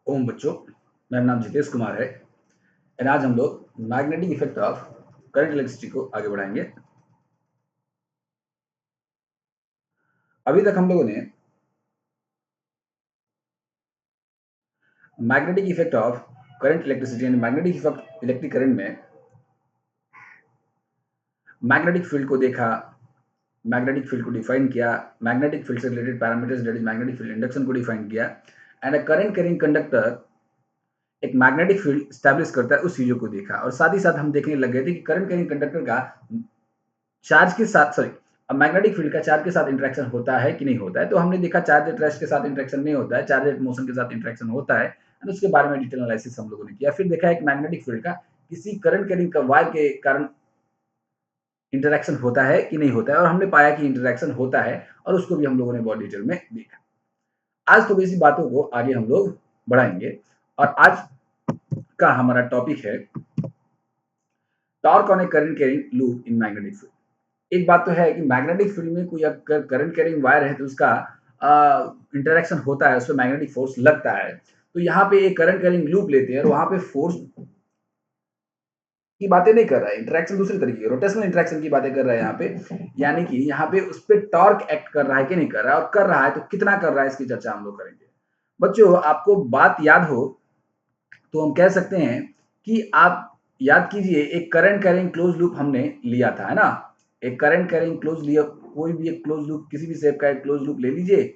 ओम बच्चों, मेरा नाम जितेश कुमार है और आज हम लोग magnetic effect of current electricity को आगे बढ़ाएंगे। अभी तक हम लोगों ने magnetic effect of current electricity यानी मैग्नेटिक इफेक्ट इलेक्ट्रिक करंट में मैग्नेटिक फील्ड को देखा, मैग्नेटिक फील्ड को डिफाइन किया, मैग्नेटिक फील्ड से related parameters that is magnetic field induction को डिफाइन किया and a current carrying conductor एक मैग्नेटिक फील्ड स्टैब्लिश करता है, उस चीजों को देखा। और साथ ही साथ हम देखने लग गए थे कि करंट कैरिंग कंडक्टर का चार्ज के साथ मैग्नेटिक फील्ड का चार्ज के साथ इंटरेक्शन होता है कि नहीं होता है। तो हमने देखा चार्ज एट रेस्ट के साथ इंटरेक्शन नहीं होता है, चार्ज एट मोशन के साथ इंटरेक्शन होता है और उसके बारे में डिटेल एनालिसिस हम लोगों ने किया। फिर देखा एक मैग्नेटिक फील्ड का किसी करंट कैरिंग का वायर के कारण इंटरेक्शन होता है कि नहीं होता है, और हमने पाया कि इंटरेक्शन होता है और उसको भी हम लोगों ने बहुत डिटेल में देखा। आज थोड़ी सी बातों को आगे हम लोग बढ़ाएंगे और आज का हमारा टॉपिक है torque on A current carrying loop in magnetic field. एक बात तो है कि मैग्नेटिक फील्ड में कोई अगर करंट कैरिंग वायर है तो उसका इंटरेक्शन होता है, उसमें मैग्नेटिक फोर्स लगता है। तो यहाँ पे एक करंट कैरिंग लूप लेते हैं और वहां पे फोर्स की बातें नहीं कर रहा है, इंटरेक्शन दूसरी तरीके की रोटेशनल इंटरेक्शन की बातें कर रहा है यहाँ पे। यानी कि यहाँ पे उस पर टॉर्क एक्ट कर रहा है कि नहीं कर रहा है, और कर रहा है तो कितना कर रहा है, इसकी चर्चा हम लोग करेंगे। बच्चों, आपको बात याद हो तो हम कह सकते हैं कि आप याद कीजिए एक करंट कैरिंग क्लोज लूप हमने लिया था, है ना। एक करंट कैरिंग क्लोज लिया, कोई भी एक क्लोज लूप किसी भी शेप का एक क्लोज लूप ले लीजिए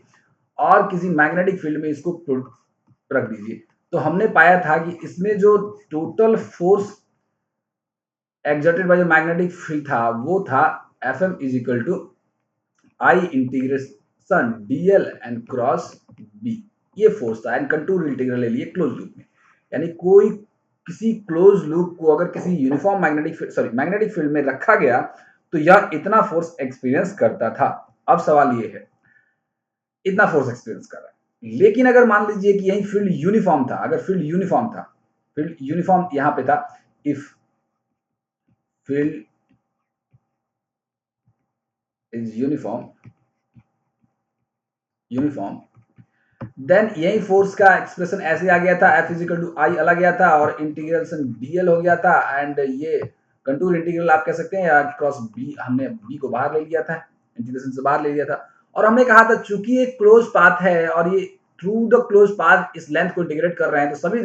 और किसी मैग्नेटिक फील्ड में इसको रख दीजिए। तो हमने पाया था कि इसमें जो total force exerted by the magnetic field था वो था Fm is equal to I integration dl and cross b। ये फोर्स था एंड कंटूर इंटीग्रल ले लिए क्लोज लूप में। यानी कोई किसी क्लोज लूप को अगर किसी यूनिफॉर्म मैग्नेटिक फील्ड में रखा गया तो यह इतना फोर्स एक्सपीरियंस करता था। अब सवाल ये है, इतना फोर्स एक्सपीरियंस कर रहा है, लेकिन अगर मान लीजिए कि यही फील्ड यूनिफॉर्म था, अगर फील्ड यूनिफॉर्म यहां पे था, if field is uniform then यही फोर्स का एक्सप्रेशन ऐसे आ गया था, F is equal to I अलग गया था और इंटीग्रेशन dl हो गया था एंड ये कंटूर इंटीग्रल आप कह सकते हैं, या क्रॉस b, हमने b को बाहर ले लिया था, इंटीग्रेशन से बाहर ले लिया था। और हमने कहा था चूंकि एक क्लोज पाथ है और ये थ्रू द क्लोज पाथ इस लेंथ को इंटीग्रेट कर रहे हैं तो सभी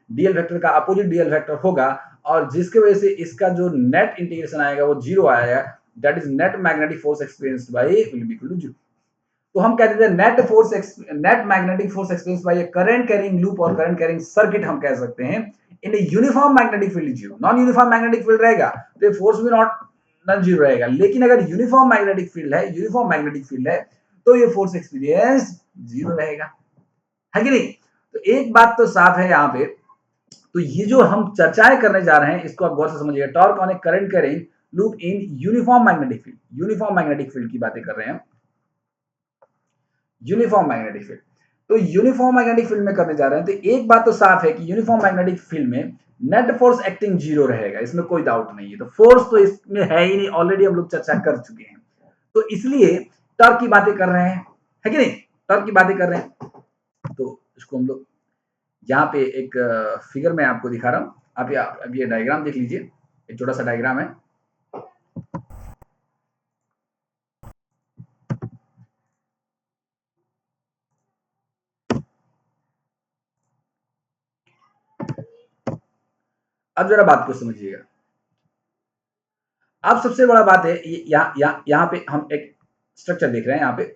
डीएल वेक्टर का अपोजिट डीएल वेक्टर होगा और जिसकी वजह से इसका जो नेट इंटीग्रेशन आएगा वो जीरो आएगा। That is net magnetic force experienced by will be equal to zero. तो हम कहते थे net magnetic force experience by current carrying loop और करंट कैरिंग सर्किट हम कह सकते हैं in uniform magnetic field zero. Non uniform magnetic field रहेगा तो ये फोर्स भी नॉट नॉन जीरो रहेगा, लेकिन अगर यूनिफॉर्म मैग्नेटिक फील्ड है तो ये फोर्स एक्सपीरियंस जीरो रहेगा, है कि नहीं। तो एक बात तो साफ है यहाँ पे। तो ये जो हम चर्चाएं करने जा रहे हैं इसको आप गौर से समझिएगा। Torque on A current carrying loop in uniform magnetic field की बातें कर रहे हैं, यूनिफॉर्म मैग्नेटिक फील्ड। तो यूनिफॉर्म मैग्नेटिक फील्ड में करने जा रहे हैं तो एक बात तो साफ है कि यूनिफॉर्म मैग्नेटिक फील्ड में नेट फोर्स एक्टिंग जीरो रहेगा, इसमें कोई डाउट नहीं है। तो फोर्स तो इसमें है ही नहीं, ऑलरेडी हम लोग चर्चा कर चुके हैं। तो इसलिए टॉर्क की बातें कर रहे हैं, है कि नहीं, टॉर्क की बातें कर रहे हैं। तो इसको हम लोग यहाँ पे एक फिगर में आपको दिखा रहा हूं। आप ये डायग्राम देख लीजिए, एक छोटा सा डायग्राम है। अब जरा बात को समझिएगा। अब सबसे बड़ा बात है यहाँ पे हम एक स्ट्रक्चर देख रहे हैं।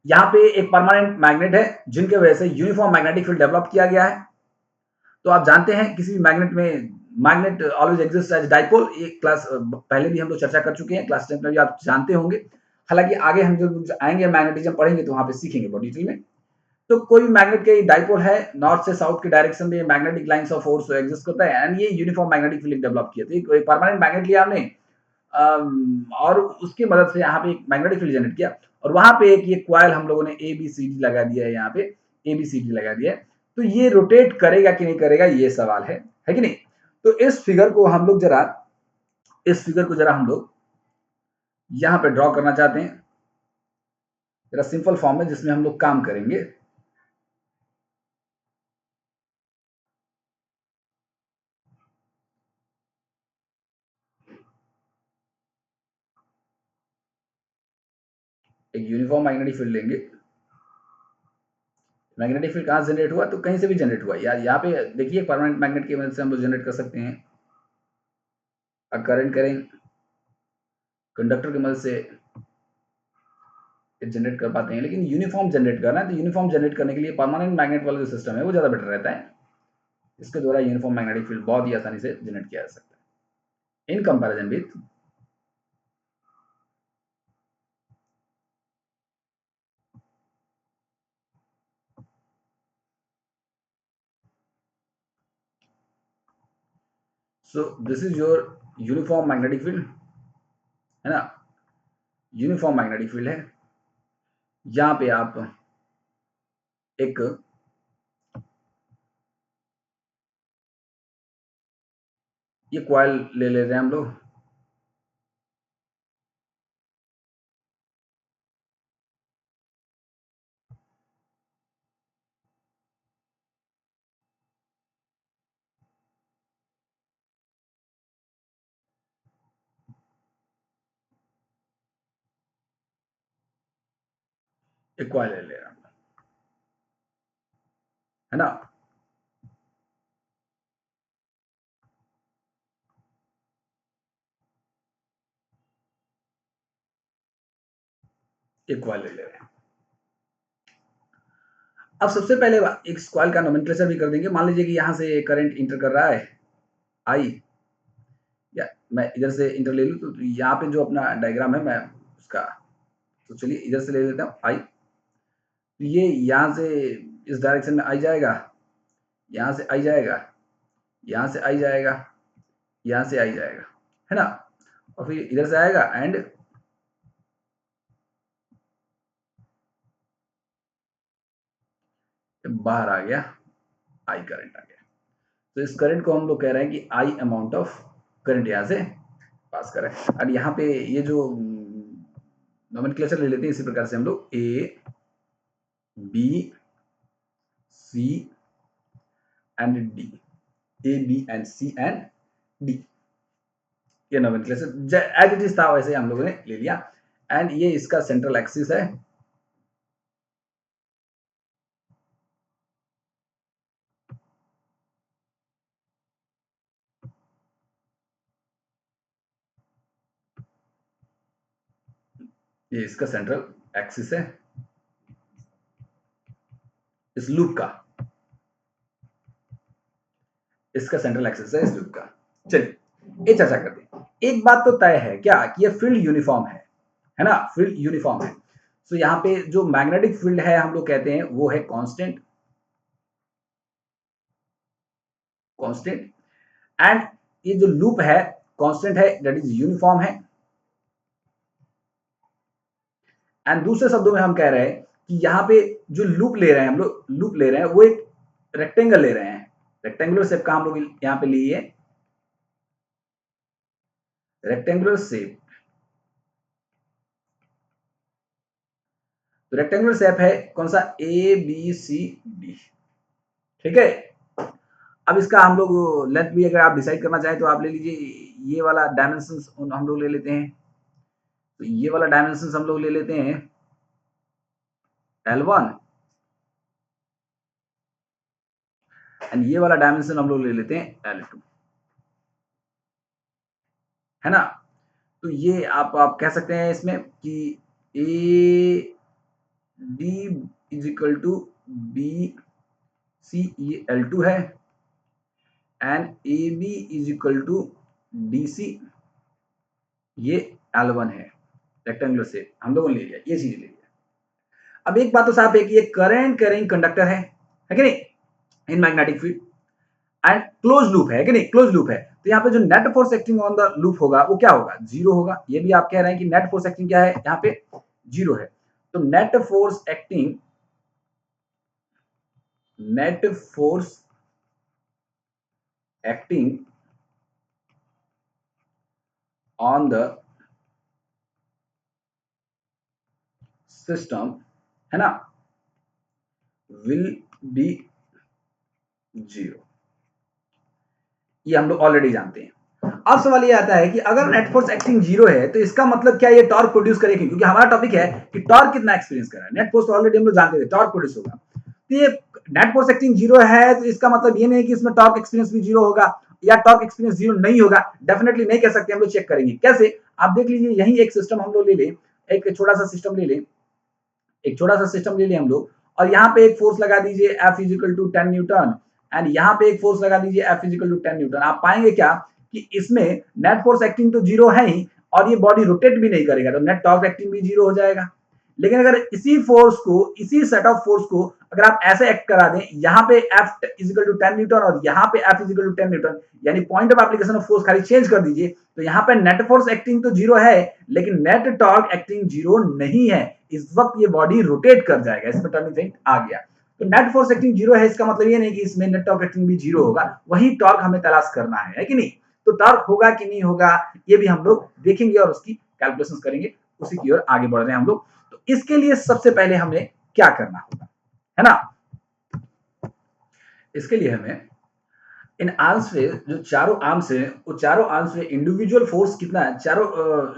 यहाँ पे एक परमानेंट मैग्नेट है जिनके वजह से यूनिफॉर्म मैग्नेटिक फील्ड डेवलप किया गया है। तो आप जानते हैं किसी भी मैग्नेट में magnet always exist as dipole. ये क्लास पहले भी हम लोग चर्चा कर चुके हैं, क्लास 10 में भी आप जानते होंगे। हालांकि आगे हम जो आएंगे मैग्नेटिज्म पढ़ेंगे तो वहां पे सीखेंगे बहुत डिटेल में। तो कोई भी मैग्नेट के डाइपोल है, नॉर्थ से साउथ के डायरेक्शन में magnetic lines of force exist करता है एंड ये यूनिफॉर्म मैग्नेटिक फील्ड डेवलप किया। तो एक परमानेंट मैग्नेट लिया हमने और उसकी मदद से यहाँ पे एक मैग्नेटिक फील्ड जनरेट किया और वहां पे एक ये क्वाइल हम लोगों ने ए बी सी डी लगा दिया है। यहाँ पे ए बी सी डी लगा दिया है। तो ये रोटेट करेगा कि नहीं करेगा ये सवाल है कि नहीं। तो इस फिगर को जरा हम लोग यहाँ पे ड्रॉ करना चाहते हैं, जरा सिंपल फॉर्म में जिसमें हम लोग काम करेंगे। एक यूनिफॉर्म मैग्नेटिक फील्ड लेंगे। मैग्नेटिक फील्ड कहाँ जनरेट हुआ? तो कहीं से भी जनरेट हुआ यार। यहाँ पे देखिए परमानेंट मैग्नेट की मदद से हम लोग जनरेट कर सकते हैं। अब करंट करें कंडक्टर की मदद से जनरेट कर पाते हैं, लेकिन यूनिफॉर्म जनरेट करना है तो यूनिफॉर्म जनरेट करने के लिए परमानेंट मैग्नेट वाला जो सिस्टम है वो ज़्यादा बेटर रहता है। इसके द्वारा यूनिफॉर्म मैग्नेटिक फील्ड बहुत ही आसानी से जनरेट किया जा सकता है in comparison with so this is your uniform magnetic field, है ना। यूनिफॉर्म मैग्नेटिक फील्ड है। यहाँ पे आप एक ये कॉइल ले ले रहे हैं हम लोग। एक कॉइल ले ले रहे हैं, है ना। एक कॉइल ले ले रहे हैं। अब सबसे पहले एक कॉइल का नोमेनक्लेचर भी कर देंगे। मान लीजिए कि यहाँ से करंट इंटर कर रहा है आई, या मैं इधर से इंटर ले लूँ तो यहाँ पे जो अपना डायग्राम है मैं उसका, तो चलिए इधर से ले लेता हूँ आई। तो ये यहाँ से इस डायरेक्शन में आई जाएगा, यहाँ से आई जाएगा, यहाँ से आई जाएगा, यहाँ से आई जाएगा, है ना। और फिर इधर से आएगा एंड बाहर आ गया, आई करंट आ गया। तो इस करंट को हम लोग कह रहे हैं कि आई अमाउंट ऑफ करंट यहाँ से पास करें। और यहाँ पे ये जो नोमेनक्लेचर ले लेते हैं इसी प्रकार से हम लोग A B C and D, A B and C and D, ये नोमेनक्लेचर एज इट इज था वैसे हम लोगों ने ले लिया। एंड ये इसका सेंट्रल एक्सिस है, ये इसका सेंट्रल एक्सिस है इस लूप का, इसका सेंट्रल एक्सिस है इस लूप का। चलिए ये चर्चा करते हैं। एक बात तो तय है क्या कि ये फील्ड यूनिफॉर्म है ना, फील्ड यूनिफॉर्म है। तो यहाँ पे जो मैग्नेटिक फील्ड है हम लोग कहते हैं वो है कांस्टेंट, कांस्टेंट। एंड ये जो लूप है कांस्टेंट है, दैट इज यूनिफॉर्म है। एंड दूसरे शब्दों में हम कह रहे हैं कि यहाँ पे जो लूप ले रहे हैं हम लोग, लूप ले रहे हैं वो एक रेक्टेंगल ले रहे हैं। रेक्टेंगुलर शेप का हम लोग यहाँ पे लिए, रेक्टेंगुलर शेप। तो रेक्टेंगुलर शेप है कौन सा? ए बी सी डी, ठीक है। अब इसका हम लोग लेंथ भी अगर आप डिसाइड करना चाहें तो आप ले लीजिए, ये वाला डायमेंशन हम लोग ले लेते हैं। तो ये वाला डायमेंशन हम लोग ले लेते हैं L1 एंड ये वाला डायमेंशन हम लोग ले लेते हैं L2, है ना। तो ये आप कह सकते हैं इसमें कि A D is equal to B C, ये L2 है, and A B is equal to D C, ये L1 है। रेक्टेंगुलर शेप हम लोगों ने ले लिया, ये चीज ले लिया। अब एक बात तो साफ है कि ये करंट कैरिंग कंडक्टर है कि नहीं in magnetic field, and close loop है कि नहीं, क्लोज लूप है। तो यहाँ पे जो net force acting on the loop होगा वो क्या होगा? जीरो होगा। ये भी आप कह रहे हैं कि नेट फोर्स एक्टिंग क्या है यहाँ पे? जीरो है। तो net force acting, net force acting on the system, है ना, विल बी जीरो। ये हम लोग ऑलरेडी जानते हैं। अब सवाल ये आता है कि अगर नेट फोर्स एक्टिंग जीरो है तो इसका मतलब क्या ये टॉर्क प्रोड्यूस करेगी, क्योंकि हमारा टॉपिक है कि टॉर्क कितना एक्सपीरियंस कर रहा है। नेट फोर्स तो ऑलरेडी हम लोग जानते थे टॉर्क प्रोड्यूस होगा, तो ये नेट फोर्स एक्टिंग जीरो है तो इसका मतलब ये नहीं कि इसमें टॉर्क एक्सपीरियंस भी जीरो होगा या टॉर्क एक्सपीरियंस जीरो नहीं होगा। डेफिनेटली नहीं कह सकते, हम लोग चेक करेंगे कैसे। आप देख लीजिए यही एक सिस्टम हम लोग ले लें, एक छोटा सा सिस्टम ले लें, एक छोटा सा सिस्टम ले लें हम लोग, और यहाँ पे एक फोर्स लगा दीजिए F is equal to 10 newton and यहाँ पे एक फोर्स लगा दीजिए F is equal to 10 newton. आप पाएंगे क्या कि इसमें नेट फोर्स एक्टिंग तो जीरो है ही और ये बॉडी रोटेट भी नहीं करेगा, तो नेट टॉर्क एक्टिंग भी जीरो हो जाएगा। लेकिन अगर इसी फोर्स को, इसी सेट ऑफ फोर्स को अगर आप ऐसे एक्ट करा दें, यहाँ पे F is equal to 10 newton और यहाँ पे F is equal to 10 newton, यानी point of application of force खाली चेंज कर दीजिए, तो यहाँ पे नेट फोर्स एक्टिंग तो जीरो है लेकिन नेट टॉर्क एक्टिंग जीरो नहीं है। इस वक्त ये बॉडी रोटेट कर जाएगा, इसमें टर्निंग पॉइंट आ गया। तो नेट फोर्स एक्टिंग जीरो है, इसका मतलब ये नहीं कि इसमें नेट टॉर्क एक्टिंग भी जीरो होगा, वही टॉर्क हमें तलाश करना है कि नहीं। तो टॉर्क होगा कि नहीं होगा ये भी हम लोग देखेंगे और उसकी कैलकुलेशन करेंगे, उसी की ओर आगे बढ़ रहे हैं हम लोग। तो इसके लिए सबसे पहले हमें क्या करना होगा, है ना। इसके लिए हमें इन आर्म्स पे जो चारों आर्म्स है, वो चारों आर्म्स पे इंडिविजुअल फोर्स कितना है, चारों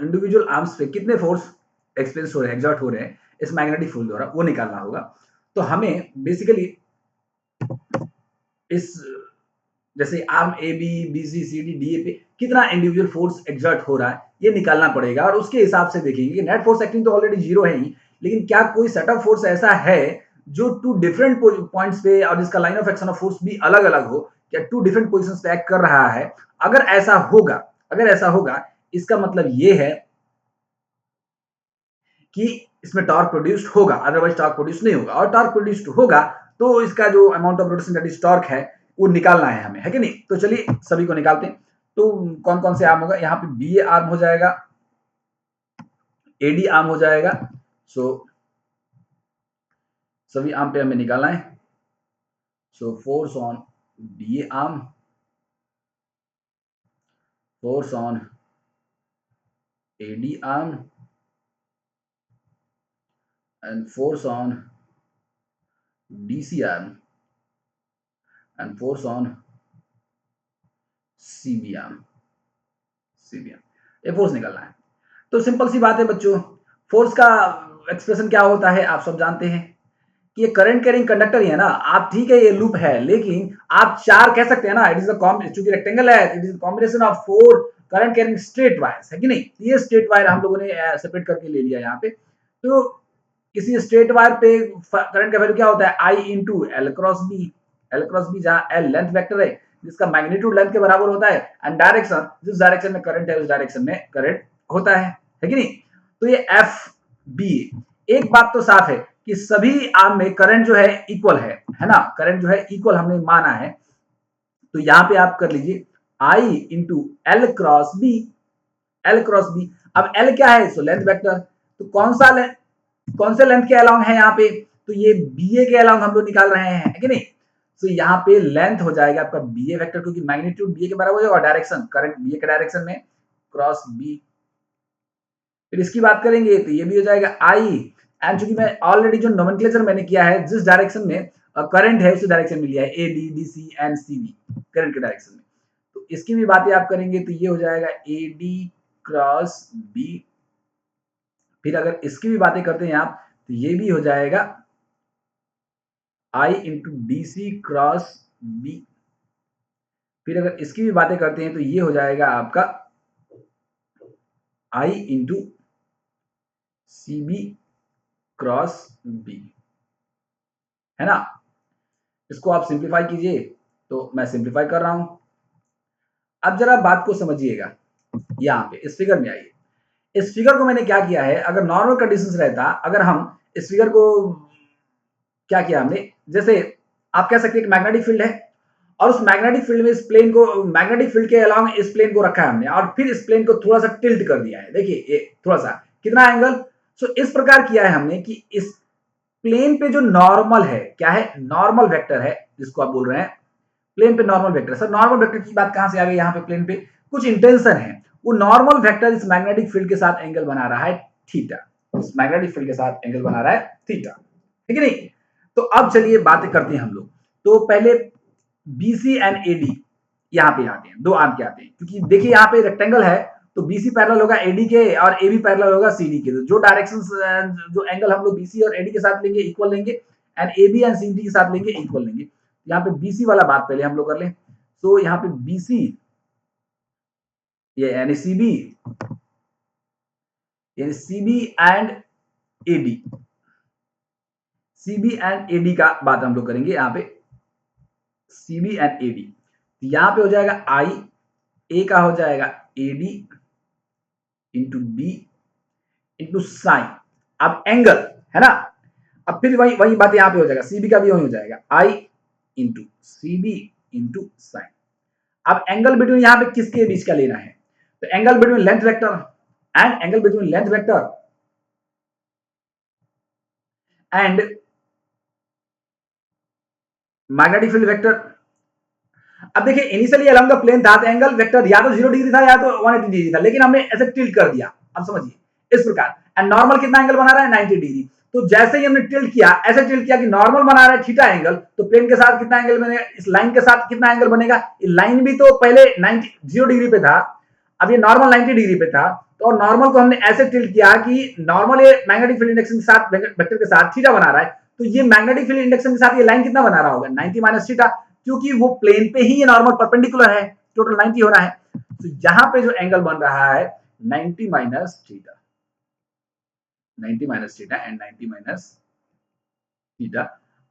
इंडिविजुअल आर्म्स पे कितने फोर्स एक्सपीरियंस हो रहे हैं, एग्जर्ट हो रहे हैं इस मैग्नेटिक फील्ड द्वारा, वो निकालना होगा। तो हमें बेसिकली इस जैसे arm A B B C C D D A पे कितना इंडिविजुअल फोर्स एग्जर्ट हो रहा है ये निकालना पड़ेगा, और उसके हिसाब से देखेंगे कि नेट फोर्स एक्टिंग तो ऑलरेडी जीरो है ही, लेकिन क्या कोई सेट ऑफ फोर्स ऐसा है जो टू डिफरेंट पॉइंट्स पे और जिसका line of action of force भी अलग अलग हो, या टू डिफरेंट पोजिशन पे एक्ट कर रहा है। अगर ऐसा होगा, अगर ऐसा होगा, इसका मतलब ये है कि इसमें टॉर्क प्रोड्यूस्ड होगा, अदरवाइज टॉर्क प्रोड्यूस नहीं होगा। और टॉर्क प्रोड्यूस्ड होगा तो इसका जो amount of rotation that is torque है वो निकालना है हमें, है कि नहीं। तो चलिए सभी को निकालते हैं। तो कौन कौन से आर्म होगा, यहाँ पे बी ए आर्म हो जाएगा, एडी आर्म हो जाएगा। सो सभी आर्म पे हमें निकालना है। So force on B A arm, force on AD arm and force on DC arm and force on CB arm, CB arm, ये फोर्स निकालना है। तो सिंपल सी बात है बच्चों, फोर्स का एक्सप्रेशन क्या होता है आप सब जानते हैं कि ये करंट कैरिंग कंडक्टर ही है ना। आप ठीक है ये लूप है, लेकिन आप चार कह सकते हैं ना, इट इज चूंकि रेक्टेंगल है, it is combination of four current carrying straight wires, है कि नहीं। ये स्ट्रेट वायर हम लोगों ने सेपरेट करके ले लिया यहाँ पे। तो किसी स्ट्रेट वायर पे करंट का वैल्यू क्या होता है, I into L cross B. L cross B जहां एल लेंथ वेक्टर है जिसका मैग्नीट्यूड लेंथ के बराबर होता है, एंड डायरेक्शन जिस डायरेक्शन में करंट है उस डायरेक्शन में करंट होता है कि नहीं। तो ये एफ बी, एक बात तो साफ है कि सभी आर्म में करंट जो है इक्वल है ना, करंट जो है इक्वल हमने माना है। तो यहां पे आप कर लीजिए I into L cross B, L cross B. अब एल क्या है, सो लेंथ वेक्टर, तो कौन से लेंथ के अलोंग है यहाँ पे, तो ये बी ए के अलोंग हम लोग निकाल रहे हैं, है कि नहीं। तो यहाँ पे लेंथ हो जाएगा आपका बी ए वेक्टर, क्योंकि मैग्नीट्यूड बी ए के बराबर हो जाएगा और डायरेक्शन करंट बी ए के डायरेक्शन में क्रॉस बी। फिर इसकी बात करेंगे तो ये भी हो जाएगा आई, एंड चूंकि मैं ऑलरेडी जो नोमेनक्लेचर मैंने किया है जिस डायरेक्शन में करंट है उसी डायरेक्शन में लिया है, A B D C and C B current के डायरेक्शन में। तो इसकी भी बातें आप करेंगे तो ये हो जाएगा ए डी क्रॉस बी। फिर अगर इसकी भी बातें करते हैं आप तो ये भी हो जाएगा I into D C cross B. फिर अगर इसकी भी बातें करते हैं तो ये हो जाएगा आपका I into C B cross B, है ना। इसको आप सिंप्लीफाई कीजिए, तो मैं सिंप्लीफाई कर रहा हूं। अब जरा बात को समझिएगा, यहां पे इस फिगर में आइए। इस फिगर को मैंने क्या किया है, अगर नॉर्मल कंडीशंस रहता, अगर हम इस फिगर को क्या किया हमने, जैसे आप कह सकते हैं कि मैग्नेटिक फील्ड है और उस मैग्नेटिक फील्ड में इस प्लेन को, मैग्नेटिक फील्ड के अलावा इस प्लेन को रखा है हमने और फिर इस प्लेन को थोड़ा सा टिल्ट कर दिया है। देखिए ये थोड़ा सा कितना एंगल, सो इस प्रकार किया है हमने कि इस प्लेन पे जो नॉर्मल है, क्या है, नॉर्मल वेक्टर है जिसको आप बोल रहे हैं प्लेन पे normal vector. Sir normal vector की बात कहां से आ गई, यहाँ पे प्लेन पे कुछ इंटेंशन है। वो नॉर्मल वेक्टर इस मैग्नेटिक फील्ड के साथ एंगल बना रहा है थीटा, इस मैग्नेटिक फील्ड के साथ एंगल बना रहा है थीटा, ठीक है नहीं। तो अब चलिए बातें करते हैं हम लोग। तो पहले BC एंड AD, यहाँ पे आते हैं, 2 आर्म के आते हैं, क्योंकि देखिए यहाँ पे रेक्टेंगल है तो बीसी पैरेलल होगा एडी के और एबी पैरेलल होगा सीडी के। तो जो डायरेक्शंस जो एंगल हम लोग बीसी और एडी के साथ लेंगे इक्वल लेंगे एंड एबी एंड सीडी के साथ लेंगे इक्वल लेंगे। यहाँ पे बीसी वाला बात पहले हम लोग कर लें। तो यहाँ पे बीसी ये यानी CB and AD, CB and AD का बात हम लोग करेंगे यहाँ पे, सीबी एंड एडी। यहाँ पे हो जाएगा आई, ए का हो जाएगा AD into B into sine. अब एंगल है ना, अब फिर वही वही बात यहाँ पे हो जाएगा, सीबी का भी वही हो जाएगा I into CB into sine. अब एंगल बिटवीन यहाँ पे किसके बीच का लेना है, तो angle between length vector and angle between length vector and magnetic field vector. अब देखिए इनिशियली अलोंग द प्लेन था, एंगल वेक्टर या तो 0 डिग्री था या तो 180 डिग्री था, लेकिन हमने ऐसे टिल्ट कर दिया। अब समझिए इस प्रकार, एंड नॉर्मल कितना एंगल बना रहा है 90 डिग्री। तो जैसे ही हमने टिल्ट किया, ऐसे टिल्ट किया कि नॉर्मल बना रहा है थीटा एंगल, तो प्लेन के साथ कितना एंगल बनेगा, इस लाइन के साथ कितना एंगल बनेगा, लाइन भी तो पहले 90 0 डिग्री पे था, अब ये नॉर्मल 90 डिग्री पे था। तो नॉर्मल को हमने ऐसे टिल्ट किया कि नॉर्मल ये मैग्नेटिक फील्ड इंडेक्स के साथ वेक्टर के साथ थीटा बना रहा है, तो ये मैग्नेटिक फील्ड इंडेक्स के साथ ये लाइन कितना बना रहा होगा 90 माइनस थीटा, क्योंकि वो प्लेन पे ही ये नॉर्मल परपेंडिकुलर है, टोटल 90 हो रहा है। तो यहां पे जो एंगल बन रहा है 90 minus theta, 90 minus theta and 90 minus theta.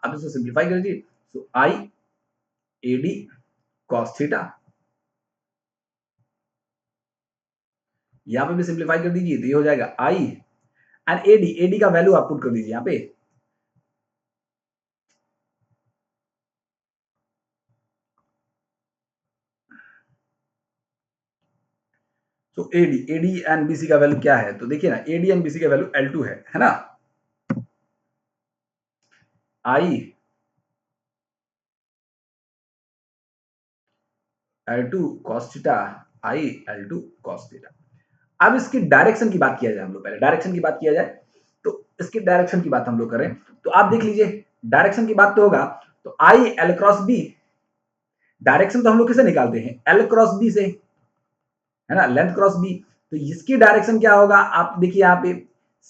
अब इसको सिंप्लीफाई कर दीजिए, सो आई एडी कॉस थीटा, यहां पे भी सिंप्लीफाई कर दीजिए तो ये हो जाएगा आई एंड एडी, एडी का वैल्यू आप पुट कर दीजिए यहां पे, तो एडी एडी एंड बीसी का वैल्यू क्या है, तो देखिए ना एडी एंड बीसी का वैल्यू L2 है ना, आई L2 cos थीटा, आई L2 cos थीटा। अब इसकी डायरेक्शन की बात किया जाए, हम लोग पहले डायरेक्शन की बात किया जाए, तो इसकी डायरेक्शन की बात हम लोग करें तो आप देख लीजिए डायरेक्शन की बात तो होगा, तो I L cross B, direction तो हम लोग किसे निकालते हैं एल क्रॉस बी से, है ना, लेंथ क्रॉस बी। तो इसकी डायरेक्शन क्या होगा, आप देखिए यहाँ पे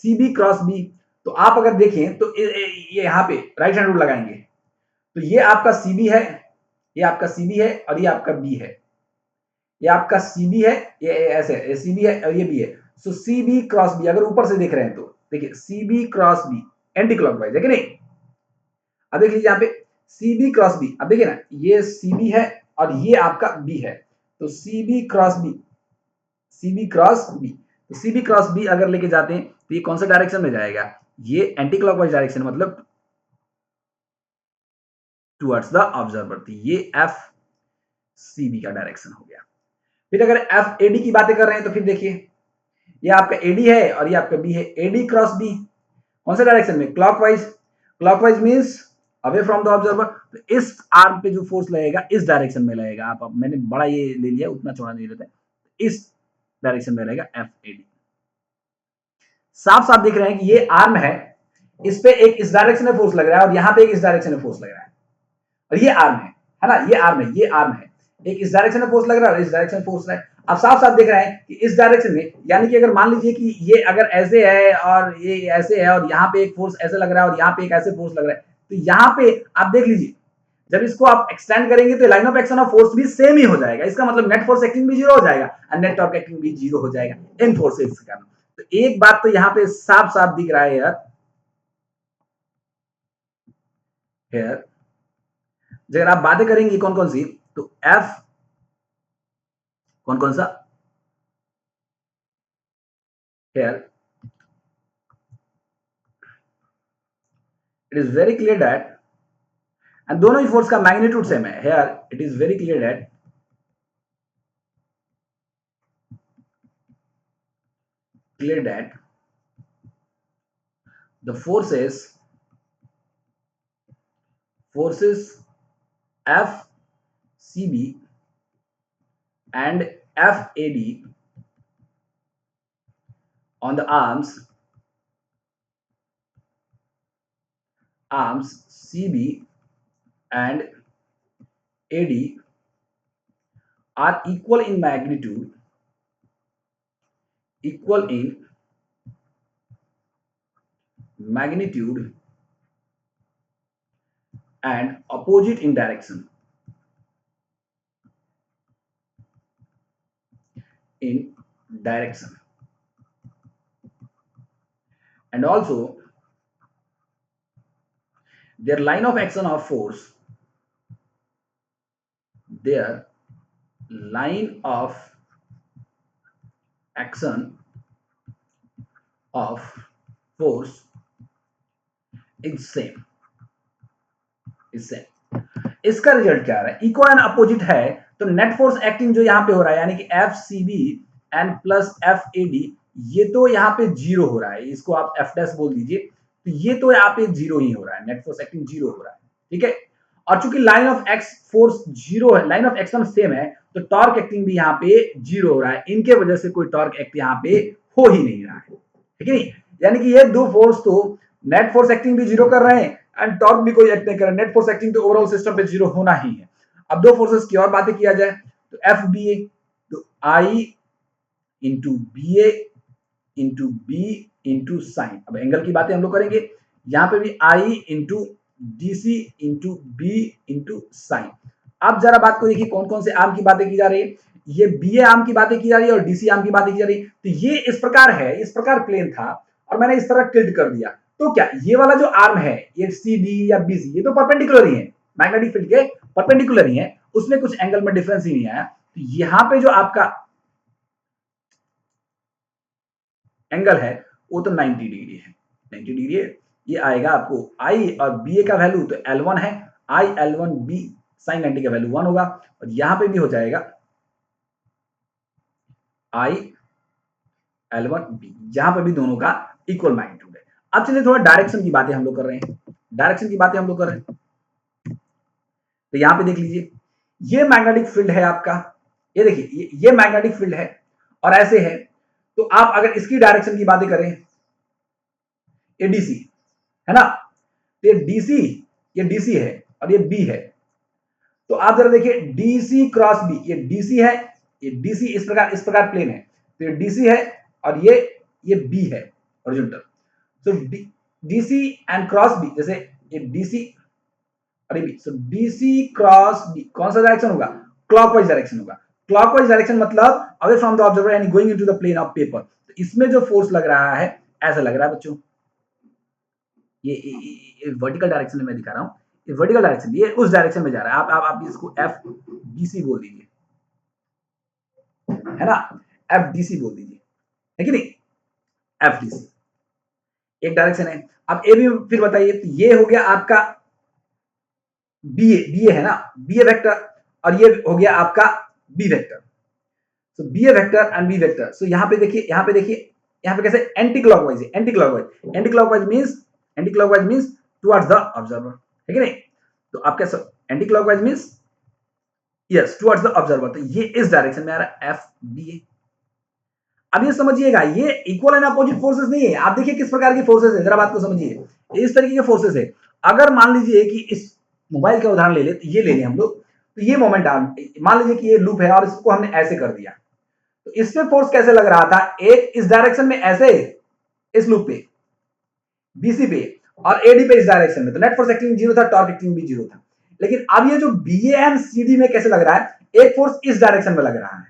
सी बी क्रॉस बी। तो आप अगर देखें तो ये यहाँ पे राइट हैंड रूल लगाएंगे, तो ये आपका सी बी है, ये आपका सी बी है और ये आपका बी है, ये आपका सी बी है, ये ऐसे ये सी बी है और ये बी है। So C B cross B अगर ऊपर से देख रहे हैं तो देखिए C B cross B anti clockwise है कि नहीं। अब देख लीजिए यहाँ पे सी बी क्रॉस बी, अब देखिए ना ये सी बी है और ये आपका बी है, तो C B cross B, C B cross B, तो सी बी क्रॉस बी अगर लेके जाते हैं तो ये कौन सा डायरेक्शन में जाएगा, ये एंटी क्लॉकवाइज डायरेक्शन, मतलब टुवर्ड्स द ऑब्जर्वर, तो ये एफ सी बी का डायरेक्शन हो गया। फिर अगर एफ ए डी की बातें कर रहे हैं तो फिर देखिए ये आपका एडी है और ये आपका बी है, एडी क्रॉस बी कौन से डायरेक्शन में, clockwise, clockwise means away from the observer. तो इस आर्म पे जो फोर्स लगेगा इस डायरेक्शन में लगेगा, आप मैंने बड़ा ये ले लिया उतना चौड़ा नहीं लेते, इस डायरेक्शन में रहेगा एफ ए डी। साफ साफ दिख रहे हैं कि ये आर्म है, इस पे एक इस डायरेक्शन में फोर्स लग रहा है और यहाँ पे एक इस डायरेक्शन में फोर्स लग रहा है, और ये आर्म है ना, ये आर्म है, ये आर्म है, एक इस डायरेक्शन में फोर्स लग रहा है और इस डायरेक्शन में फोर्स लग रहा है। अब साफ साफ दिख रहा है कि इस डायरेक्शन में, यानी कि अगर मान लीजिए कि ये अगर ऐसे है और ये ऐसे है और यहाँ पे एक फोर्स ऐसे लग रहा है और यहाँ पे एक ऐसे फोर्स लग रहा है, तो यहाँ पे आप देख लीजिए जब इसको आप एक्सटेंड करेंगे तो line of action of force भी सेम ही हो जाएगा, इसका मतलब नेट फोर्स एक्टिंग भी जीरो हो जाएगा और नेट टॉर्क एक्टिंग भी जीरो हो जाएगा इन फोर्सेस के कारण। तो एक बात तो यहाँ पे साफ साफ दिख रहा है यार, हेयर अगर आप बातें करेंगे कौन कौन सी, तो एफ कौन कौन सा, here it is very clear that, and दोनों ही फोर्स का मैग्नीट्यूड सेम है, here it is very clear that the forces F C B and F A D on the arms C B and A D are equal in magnitude and opposite in direction. And also their line of action of force, their line of action of force is same. इसका result क्या आ रहा है, equal and opposite है, तो net force acting जो यहाँ पे हो रहा है यानी कि F C B N plus F A D, ये तो यहाँ पे जीरो हो रहा है, इसको आप एफ डैश बोल दीजिए, तो ये तो यहाँ पे जीरो ही हो रहा है, नेट फोर्स एक्टिंग जीरो हो रहा है, ठीक है। और चूंकि line of x force zero है, लाइन ऑफ एक्शन सेम है, तो टॉर्क एक्टिंग भी यहाँ पे जीरो हो रहा है, इनके वजह से कोई टॉर्क एक्ट यहाँ पे हो ही नहीं रहा है, ठीक है नहीं। यानी कि ये दो फोर्स तो नेट फोर्स एक्टिंग भी जीरो कर रहे हैं एंड टॉर्क भी कोई एक्ट नहीं कर रहा है, नेट फोर्स एक्टिंग तो ओवरऑल सिस्टम पे जीरो होना ही है। अब दो फोर्सेस की और बातें किया जाए तो एफ बी ए, तो I into B A into B into sine. अब एंगल की बातें हम लोग करेंगे, यहां पे भी I into D C into B into sine. अब जरा बात को देखिए कौन कौन से आर्म की बातें की जा रही है, ये बी ए आर्म की बातें की जा रही है और डीसी आर्म की बातें की जा रही है। तो ये इस प्रकार है, इस प्रकार प्लेन था और मैंने इस तरह टिल्ट कर दिया, तो क्या ये वाला जो आर्म है ये सी डी या बी सी, ये तो परपेंडिकुलर ही है, मैग्नेटिक फील्ड के परपेंडिकुलर ही है, उसमें कुछ एंगल में डिफरेंस ही नहीं आया। तो यहां पे जो आपका एंगल है वो तो 90 डिग्री है, 90 डिग्री है। ये आएगा आपको आई और बी ए का वैल्यू तो L1 है, आई L1 बी साइन 90 का वैल्यू 1 होगा, और यहां पे भी हो जाएगा आई L1 बी, यहां पे भी दोनों का इक्वल मैग्नीट्यूड है। अब चलिए थोड़ा डायरेक्शन की बातें हम लोग कर रहे हैं, डायरेक्शन की बातें हम लोग कर रहे हैं, तो यहां पे देख लीजिए ये मैग्नेटिक फील्ड है आपका, ये देखिए ये मैग्नेटिक फील्ड है और ऐसे है, तो आप अगर इसकी डायरेक्शन की बातें करें, ये डीसी है ना, तो ये डीसी है और ये बी है, तो आप जरा देखिए डीसी क्रॉस बी, ये डीसी है, ये डीसी इस प्रकार प्लेन है, तो ये डीसी है और ये बी है हॉरिजॉन्टल, तो डीसी एंड क्रॉस बी, जैसे ये डीसी और ये B, so DC cross B कौन सा डायरेक्शन होगा, क्लॉकवाइज डायरेक्शन होगा। क्लॉकवाइज डायरेक्शन मतलब away from the observer and going into the plane of paper, तो इसमें जो फोर्स लग रहा है ऐसा लग रहा है बच्चों, ये वर्टिकल डायरेक्शन में मैं दिखा रहा हूँ, ये वर्टिकल डायरेक्शन, ये उस डायरेक्शन में जा रहा है, आप इसको एफ डी सी बोल दीजिए, है ना, एफ डी सी बोल दीजिए, है कि नहीं, एफ डी सी एक डायरेक्शन है। अब ए भी फिर बताइए, तो ये हो गया आपका बी ए है ना, बी ए वेक्टर, और ये हो गया आपका बी वेक्टर, तो B A vector and B vector, so यहाँ पे देखिए, यहाँ पे कैसे एंटी क्लॉकवाइज है, anti clockwise means towards the observer, है कि नहीं, तो आप कैसे anti clockwise means yes towards the observer, तो ये इस डायरेक्शन में आ रहा है एफ बी ए। अब ये समझिएगा ये इक्वल एंड अपोजिट फोर्सेस नहीं है, आप देखिए किस प्रकार की फोर्सेस है, जरा बात को समझिए, इस तरीके के फोर्सेस है। अगर मान लीजिए कि इस मोबाइल का उदाहरण ले ले, तो ये ले लें हम लोग, तो ये मोमेंट मान लीजिए कि ये लूप है और इसको हमने ऐसे कर दिया, तो इसमें फोर्स कैसे लग रहा था, एक इस डायरेक्शन में ऐसे, इस लूप पे बीसी पे, और एडी पे इस डायरेक्शन में, तो नेट फोर्स एक्टिंग जीरो था, टॉर्क एक्टिंग भी जीरो था। लेकिन अब ये जो बी एंड सी डी में कैसे लग रहा है, एक फोर्स इस डायरेक्शन में लग रहा है,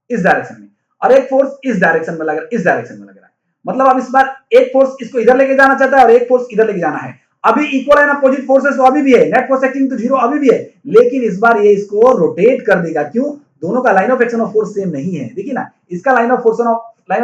इस डायरेक्शन में, और एक फोर्स इस डायरेक्शन में लग रहा है, इस डायरेक्शन में लग रहा है, मतलब अब इस बार एक फोर्स इसको इधर लेके जाना चाहता है और एक फोर्स इधर लेके जाना है। अभी इक्वल एंड अपोजिट फोर्सेस तो अभी भी है, नेट फोर्स एक्टिंग तो जीरो अभी भी है, लेकिन इस बार ये इसको रोटेट कर देगा, क्यों, दोनों का line of action of force same नहीं है, देखिए ना, इसका line of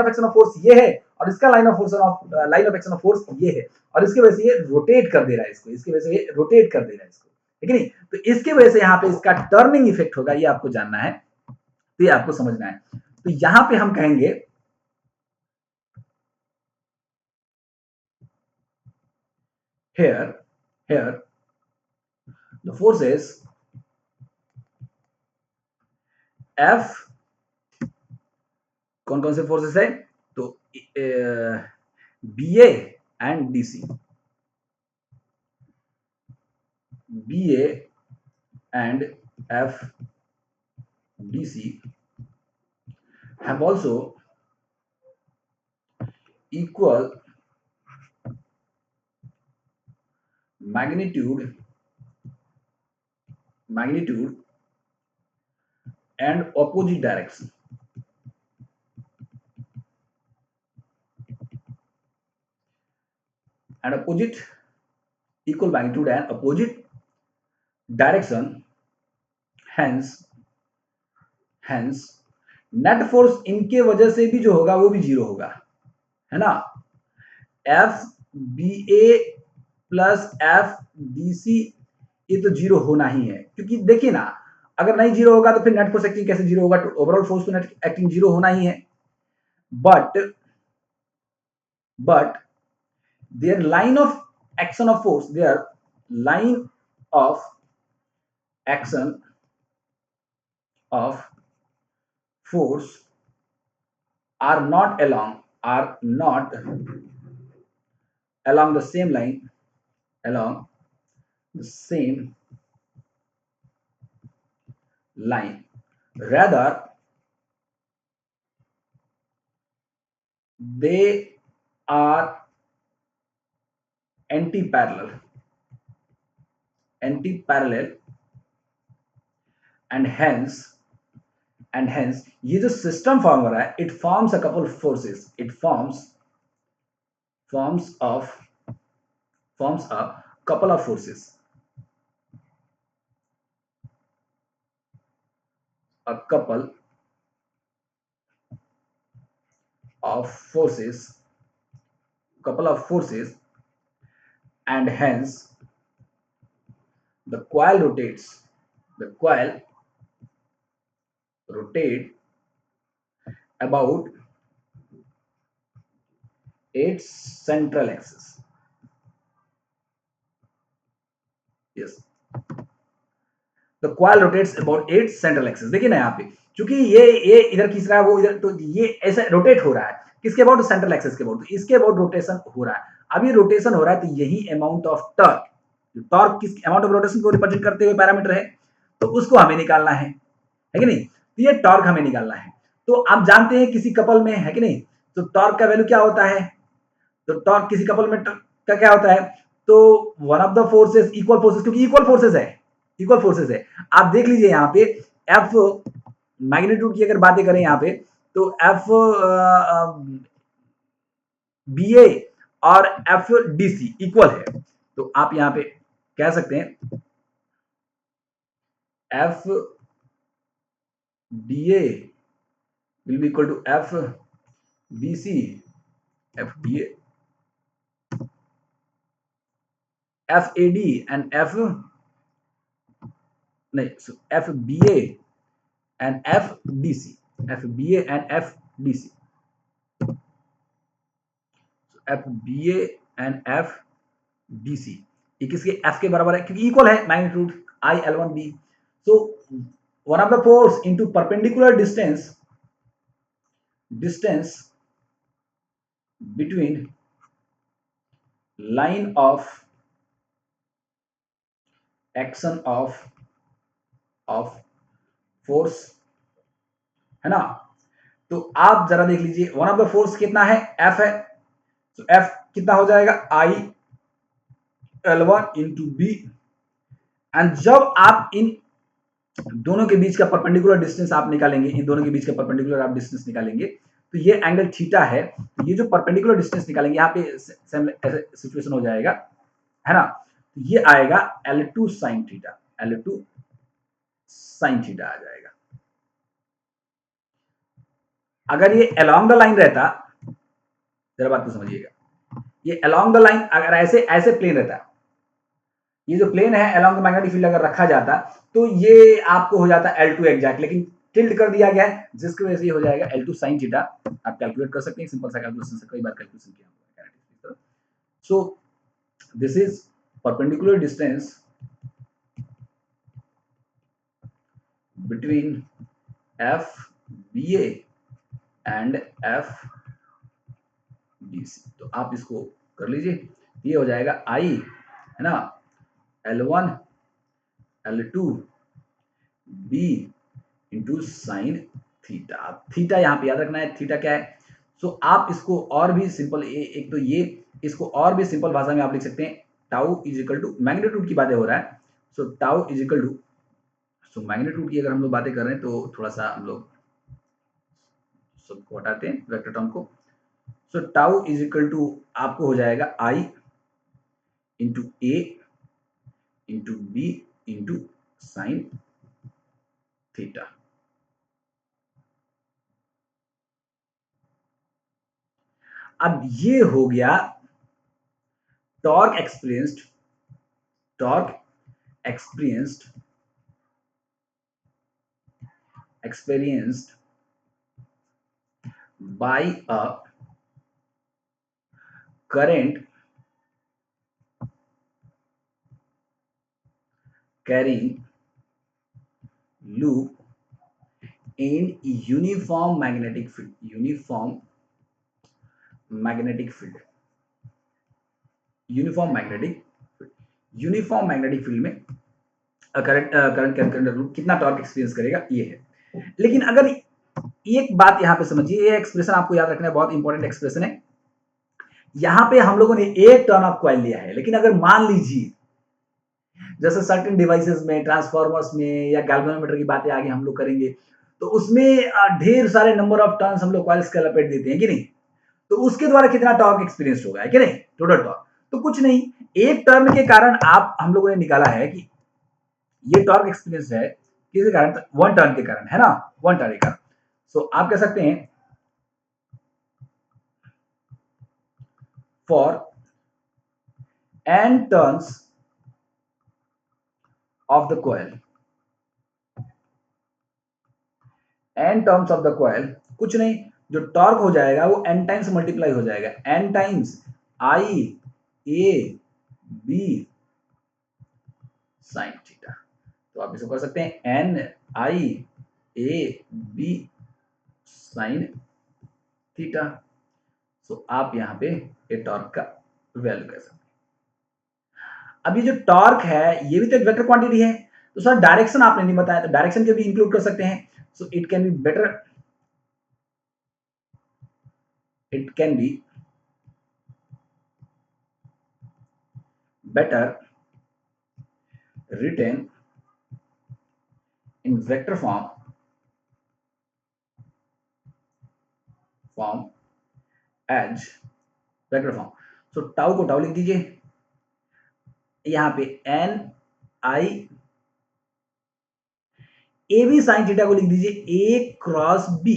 action of force ये है और इसका line of action of force ये है, और इसकी वजह से ये रोटेट कर दे रहा है इसको, इसकी वजह से ये रोटेट कर दे रहा है इसको, ठीक है नहीं, तो इसकी वजह से यहाँ पे इसका टर्निंग इफेक्ट होगा, ये आपको जानना है, तो ये आपको समझना है। तो यहां पे हम कहेंगे here the forces F, कौन कौन से फोर्सेस है, तो B A and DC, B A and F DC have also equal magnitude and opposite direction. And opposite equal magnitude and opposite direction, hence net force इनके वजह से भी जो होगा वो भी जीरो होगा, है ना। एफ बी ए प्लस एफ डी सी ये तो जीरो होना ही है, क्योंकि देखिए ना, अगर नहीं जीरो होगा तो फिर नेट फोर्स एक्टिंग कैसे जीरो होगा, तो ओवरऑल फोर्स तो नेट एक्टिंग जीरो होना ही है। But their line of action of force, their line of action of force are not along the same line, along the same line, rather they are anti-parallel, and hence ये जो system form हो रहा है, it forms a couple of forces, it forms a couple of forces, a couple of forces, and hence the coil rotates, about its central axis. Yes, the coil rotates about its central axis. देखिए ना यहाँ पे, क्योंकि ये इधर खींच रहा है, वो इधर, तो ये ऐसे रोटेट हो रहा है, किसके अबाउट, सेंट्रल एक्सिस के अबाउट, तो इसके अबाउट रोटेशन हो रहा है। अब ये रोटेशन हो रहा है, तो यही अमाउंट ऑफ टॉर्क, टॉर्क किस अमाउंट ऑफ रोटेशन को रिप्रेजेंट करते हुए पैरामीटर है, तो उसको हमें निकालना है कि नहीं। तो ये टॉर्क हमें निकालना है। तो आप जानते हैं किसी कपल में, है कि नहीं, तो टॉर्क का वैल्यू क्या होता है, तो टॉर्क किसी कपल में का क्या होता है, तो one of the forces, equal forces, क्योंकि इक्वल फोर्सेस है। आप देख लीजिए यहाँ पे एफ मैग्नीट्यूड की अगर बातें करें यहाँ पे, तो एफ बी ए और एफ डी सी इक्वल है, तो आप यहाँ पे कह सकते हैं F D A will be equal to F B C, F D A, F A D and F नहीं, F B A and F D C, F B A and F D C, F B A and F D C, ये किसके F के बराबर है, क्योंकि equal है magnitude I L one B. So one of the force into perpendicular distance between line of action of force, है ना। तो आप जरा देख लीजिए, वन ऑफ द फोर्स कितना है, एफ है, तो एफ कितना हो जाएगा, I L one into B. And जब आप इन दोनों के बीच का परपेंडिकुलर डिस्टेंस आप निकालेंगे, इन दोनों के बीच का परपेंडिकुलर आप डिस्टेंस निकालेंगे, तो ये एंगल थीटा है, तो ये जो परपेंडिकुलर डिस्टेंस निकालेंगे यहाँ पे ऐसे सिचुएशन हो जाएगा, है ना। तो ये आएगा L2 sin theta, L2 sin theta आ जाएगा। अगर ये अलोंग द लाइन रहता, जरा बात तो समझिएगा, ये अलोंग द लाइन अगर ऐसे प्लेन रहता, ये जो प्लेन है अलोंग द मैग्नेटिक फील्ड अगर रखा जाता, तो ये आपको हो जाता L2 एग्जैक्ट, लेकिन टिल्ट कर दिया गया है, जिसकी वजह से ये हो जाएगा L2 sin थीटा। आप कैलकुलेट कर सकते हैं, सिंपल सा कैलकुलेशन से कई बार कैलकुलेशन किया। So this is perpendicular distance between F B A and F D C. तो आप इसको कर लीजिए, ये हो जाएगा आई, है ना, L1 L2 B into sine theta. Theta यहाँ पे याद रखना है, थीटा क्या है। सो आप इसको और भी सिंपल, एक तो ये, इसको और भी सिंपल भाषा में आप लिख सकते हैं, tau is equal to, magnitude की बातें हो रहा है, so tau is equal to, so magnitude की अगर हम लोग बातें कर रहे हैं तो थोड़ा सा हम लोग सबको हटाते हैं वेक्टर टर्म को। So tau is equal to आपको हो जाएगा I into A into B into sine theta. अब ये हो गया torque experienced, torque experienced experienced by a current carrying loop in uniform magnetic field, uniform magnetic field, uniform magnetic, uniform magnetic field में current current calculator loop कितना torque experience करेगा ये है। लेकिन अगर एक बात यहां पे समझिए, ये एक्सप्रेशन आपको याद रखना है, बहुत इंपॉर्टेंट एक्सप्रेशन है। यहां पे हम लोगों ने एक टर्न ऑफ कॉइल लिया है, लेकिन अगर मान लीजिए जैसे सर्टेन डिवाइसेस में, ट्रांसफॉर्मर्स में या गैल्वेनोमीटर की बातें आगे हम लोग करेंगे, तो उसमें ढेर सारे नंबर ऑफ टर्न्स हम लोग कॉइल्स का लपेट देते हैं कि नहीं, तो उसके द्वारा कितना टॉर्क एक्सपीरियंस होगा है कि नहीं, टोटल टॉर्क। तो कुछ नहीं, एक टर्न के कारण आप हम लोगों ने निकाला है कि ये टॉर्क एक्सपीरियंस है किसके कारण, वन टर्न के कारण है ना, वन टर्न के कारण। सो आप कह सकते हैं for n turns of the coil, n terms of the coil, कुछ नहीं, जो टॉर्क हो जाएगा वो n टाइम्स मल्टीप्लाई हो जाएगा, n times I A B sine theta. तो आप इसको कर सकते हैं n I A B sine theta. So आप यहां पे ए टॉर्क का वैल्यू कह सकते हैं। अब ये जो टॉर्क है ये भी तो एक वेक्टर क्वांटिटी है, तो सर डायरेक्शन आपने नहीं बताया, तो डायरेक्शन के भी इंक्लूड कर सकते हैं। So it can be better, it can be better written in vector form as vector form. So tau को टाउ लिख दीजिए, यहां पे N I A B sine theta को लिख दीजिए ए क्रॉस बी,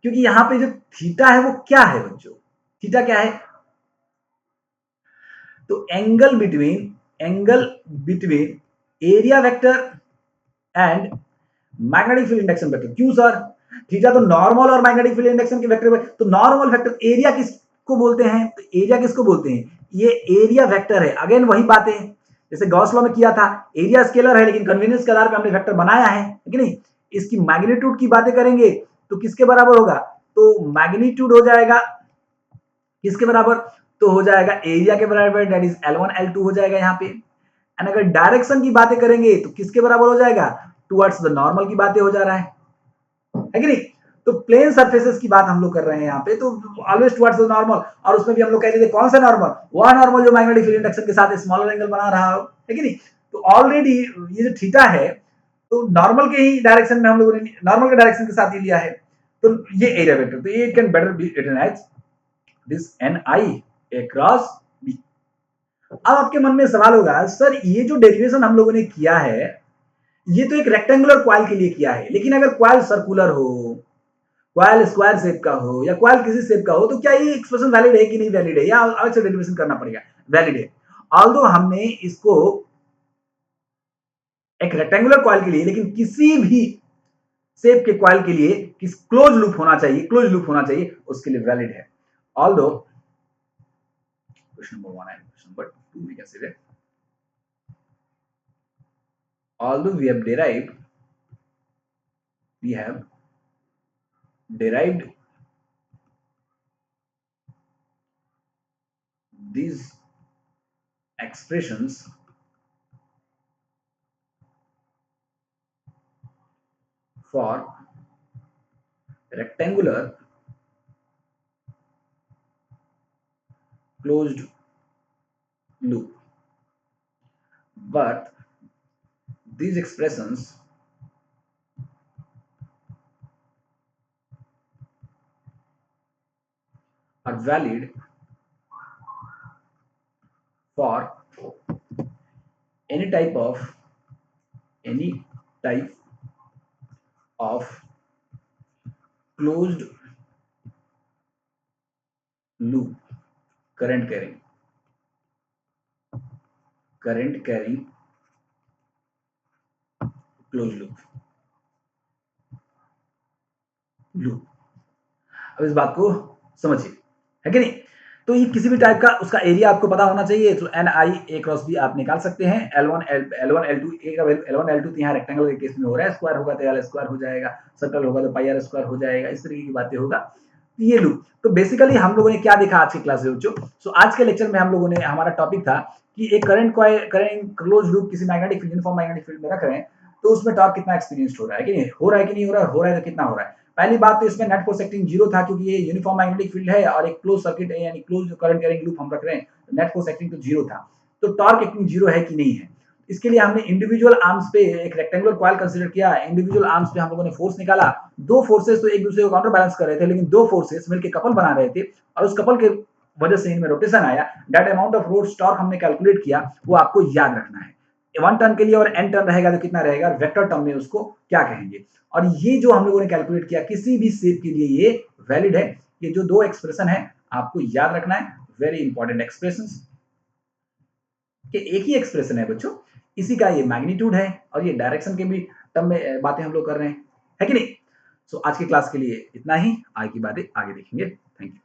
क्योंकि यहां पे जो थीटा है वो क्या है बच्चों, थीटा क्या है, तो angle between area vector and magnetic field induction vector. क्यों सर, थीटा तो नॉर्मल और मैग्नेटिक फील्ड इंडक्शन के वेक्टर, तो नॉर्मल वेक्टर एरिया किसको बोलते हैं, तो एरिया किसको बोलते हैं, ये एरिया वेक्टर है। अगेन वही बातें जैसे गॉस लॉ में किया था, एरिया स्केलर है लेकिन कन्वीनियंस के आधार पर हमने वेक्टर बनाया है कि नहीं। इसकी मैग्नीट्यूड की बातें करेंगे तो किसके बराबर होगा, तो मैग्नीट्यूड हो जाएगा किसके बराबर, तो हो जाएगा एरिया के बराबर, दैट इज L1 L2 हो जाएगा यहाँ पे। एंड अगर डायरेक्शन की बातें करेंगे तो किसके बराबर हो जाएगा, टुवर्ड्स द नॉर्मल की बातें हो जा रहा है कि नहीं। तो प्लेन सरफेसेस की बात हम लोग कर रहे हैं यहाँ पे, तो ऑलवेज टुवर्ड्स द नॉर्मल, और उसमें भी हम लोग कह रहे थे कौन सा नॉर्मल, वह नॉर्मल जो मैग्नेटिक फील्ड इंडक्शन के साथ स्मॉलर एंगल बना रहा हो, है कि नहीं। तो ऑलरेडी ये जो थीटा है तो नॉर्मल के ही डायरेक्शन में हम लोगों ने नॉर्मल के डायरेक्शन के साथ ही लिया है, तो ये एरिया वेक्टर, तो ये can better be written as this N I A cross B. अब आपके मन में सवाल होगा सर ये जो डेरिवेशन हम लोगों ने किया है ये तो एक रेक्टेंगुलर क्वाइल के लिए किया है, लेकिन अगर क्वाइल सर्कुलर हो, क्वाइल स्क्वायर शेप का हो या क्वाइल किसी शेप का हो, तो क्या ये एक्सप्रेशन वैलिड है कि नहीं वैलिड है, या अलग से डेरिवेशन करना पड़ेगा, वैलिड है। ऑल्दो हमने इसको एक रेक्टेंगुलर क्वाइल के लिए, लेकिन किसी भी शेप के क्वाइल के लिए किस क्लोज लूप होना चाहिए, क्लोज लूप होना चाहिए, उसके लिए वैलिड है। Although question number 1 and question number 2 we can say that although we have derived these expressions for rectangular closed loop, but these expressions are valid for any type of any type of closed loop current carrying closed loop। अब इस बात को समझिए, है कि नहीं? तो ये किसी भी टाइप का उसका एरिया आपको पता होना चाहिए। तो N I A cross B आप निकाल सकते हैं। L1 L1 L2 ए का L1 L2 तो यहाँ रेक्टेंगल के केस में हो रहा है, स्क्वायर होगा तो एल स्क्वायर हो जाएगा, सर्कल होगा तो पाई आर स्क्वायर हो जाएगा, इस तरीके की बातें होगा। ये लूप तो बेसिकली हम लोगों ने क्या देखा आज की क्लास में बच्चों? सो आज के लेक्चर में हम लोगों ने हमारा टॉपिक था कि एक करंट क्लोज लूप किसी magnetic field uniform magnetic field में रख रहे हैं तो उसमें टॉर्क कितना एक्सपीरियंस हो रहा है कि नहीं हो रहा है कि नहीं हो रहा है तो कितना हो रहा है। पहली बात तो इसमें नेट फोर्स एक्टिंग जीरो था क्योंकि ये यूनिफॉर्म मैग्नेटिक फील्ड है और एक क्लोज सर्किट है यानी क्लोज करंट कैरिंग लूप हम रख रहे हैं, नेट फोर्स एक्टिंग तो जीरो था। तो टॉर्क एक्टिंग जीरो है कि नहीं है, इसके लिए हमने इंडिविजुअल आर्म्स पे एक रेक्टेंगुलर कॉइल कंसीडर किया। इंडिविजुअल आर्म्स पे हम लोगों ने फोर्स निकाला। दो फोर्सेस तो एक दूसरे को काउंटर बैलेंस कर रहे थे, लेकिन दो फोर्सेस मिलकर कपल बना रहे थे और उस कपल के वजह से इनमें रोटेशन आया। That amount of road torque हमने कैलकुलेट किया, वो आपको याद रखना है। 1 टर्न के लिए और n टर्न रहेगा तो कितना रहेगा, वेक्टर टर्म में उसको क्या कहेंगे। और ये जो हम लोगों ने कैलकुलेट किया किसी भी शेप के लिए ये वैलिड है। ये जो दो एक्सप्रेशन है आपको याद रखना है, वेरी इंपॉर्टेंट एक्सप्रेशंस। कि एक ही एक्सप्रेशन है बच्चों, इसी का ये मैग्नीट्यूड है और ये डायरेक्शन के भी टर्म में बातें हम लोग कर रहे हैं, है कि नहीं? सो आज की क्लास के लिए इतना ही, आगे की बातें आगे देखेंगे। Thank you.